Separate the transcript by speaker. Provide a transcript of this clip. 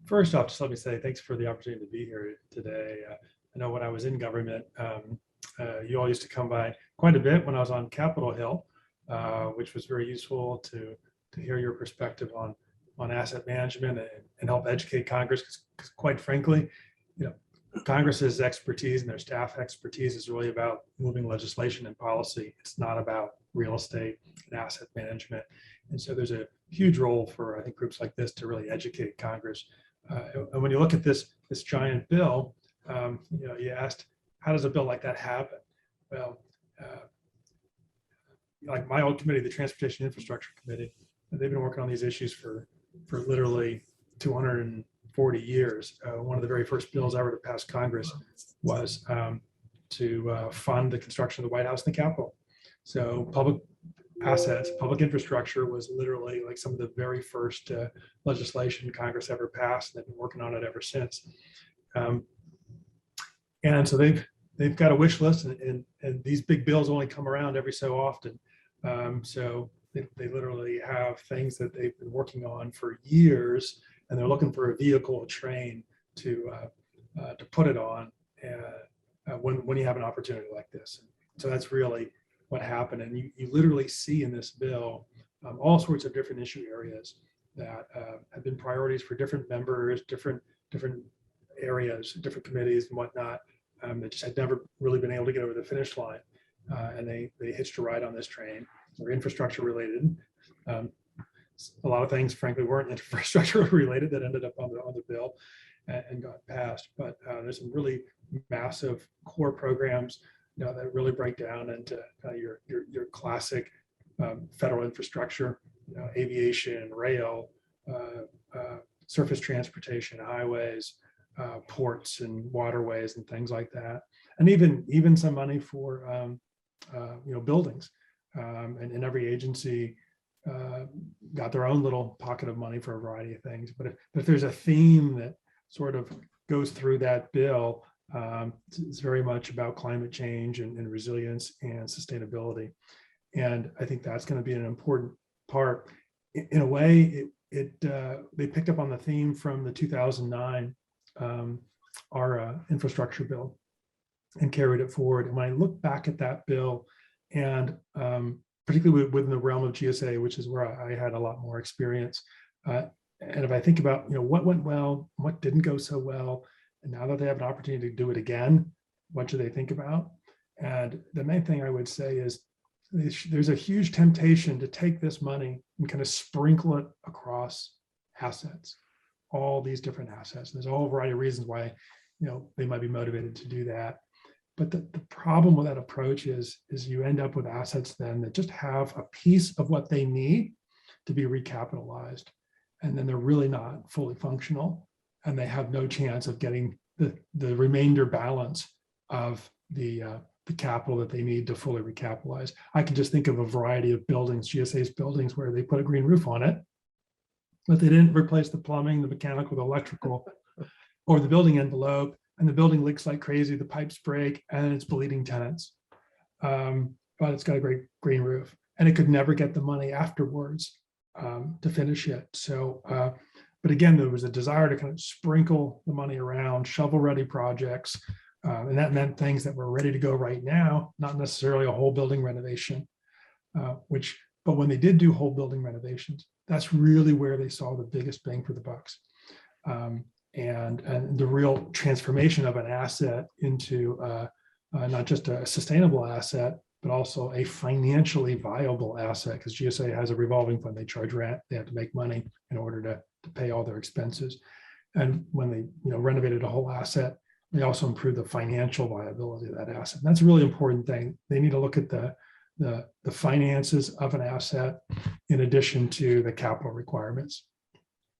Speaker 1: First off, just let me say thanks for the opportunity to be here today. I know when I was in government, you all used to come by quite a bit when I was on Capitol Hill, which was very useful to hear your perspective on asset management and help educate Congress. Because quite frankly, you know, Congress's expertise and their staff expertise is really about moving legislation and policy. It's not about real estate and asset management. And so there's a huge role for, I think, groups like this to really educate Congress. And when you look at this giant bill, you asked, how does a bill like that happen? Well, like my old committee, the Transportation Infrastructure Committee, they've been working on these issues for literally 240 years. One of the very first bills ever to pass Congress was to fund the construction of the White House and the Capitol. So public assets, public infrastructure was literally like some of the very first legislation Congress ever passed. And they've been working on it ever since. And so they've got a wish list, and these big bills only come around every so often. So they literally have things that they've been working on for years, and they're looking for a vehicle, a train to put it on when you have an opportunity like this. So that's really what happened. And you literally see in this bill all sorts of different issue areas that have been priorities for different members, different areas, different committees and whatnot, that just had never really been able to get over the finish line. And they hitched a ride on this train. They're infrastructure related. A lot of things, frankly, weren't infrastructure related that ended up on the bill and got passed. But there's some really massive core programs, that really break down into your classic federal infrastructure, aviation, rail, surface transportation, highways, ports and waterways and things like that, and even some money for buildings. And every agency got their own little pocket of money for a variety of things. But if there's a theme that sort of goes through that bill, it's very much about climate change and resilience and sustainability. And I think that's going to be an important part. In a way, they picked up on the theme from the 2009 our infrastructure bill and carried it forward. And when I look back at that bill, and particularly within the realm of GSA, which is where I had a lot more experience, and if I think about what went well, what didn't go so well, and now that they have an opportunity to do it again, what should they think about? And the main thing I would say is there's a huge temptation to take this money and kind of sprinkle it across assets, all these different assets. There's a whole variety of reasons why they might be motivated to do that. But the problem with that approach is you end up with assets then that just have a piece of what they need to be recapitalized, and then they're really not fully functional, and they have no chance of getting the remainder balance of the capital that they need to fully recapitalize. I can just think of a variety of buildings, GSA's buildings, where they put a green roof on it, but they didn't replace the plumbing, the mechanical, the electrical, or the building envelope, and the building leaks like crazy, the pipes break, and it's bleeding tenants. But it's got a great green roof, and it could never get the money afterwards to finish it. So, but again, there was a desire to kind of sprinkle the money around, shovel-ready projects, and that meant things that were ready to go right now, not necessarily a whole building renovation, but when they did do whole building renovations, that's really where they saw the biggest bang for the bucks. And the real transformation of an asset into not just a sustainable asset, but also a financially viable asset, because GSA has a revolving fund. They charge rent, they have to make money in order to pay all their expenses. And when they renovated a whole asset, they also improve the financial viability of that asset. And that's a really important thing. They need to look at the finances of an asset in addition to the capital requirements.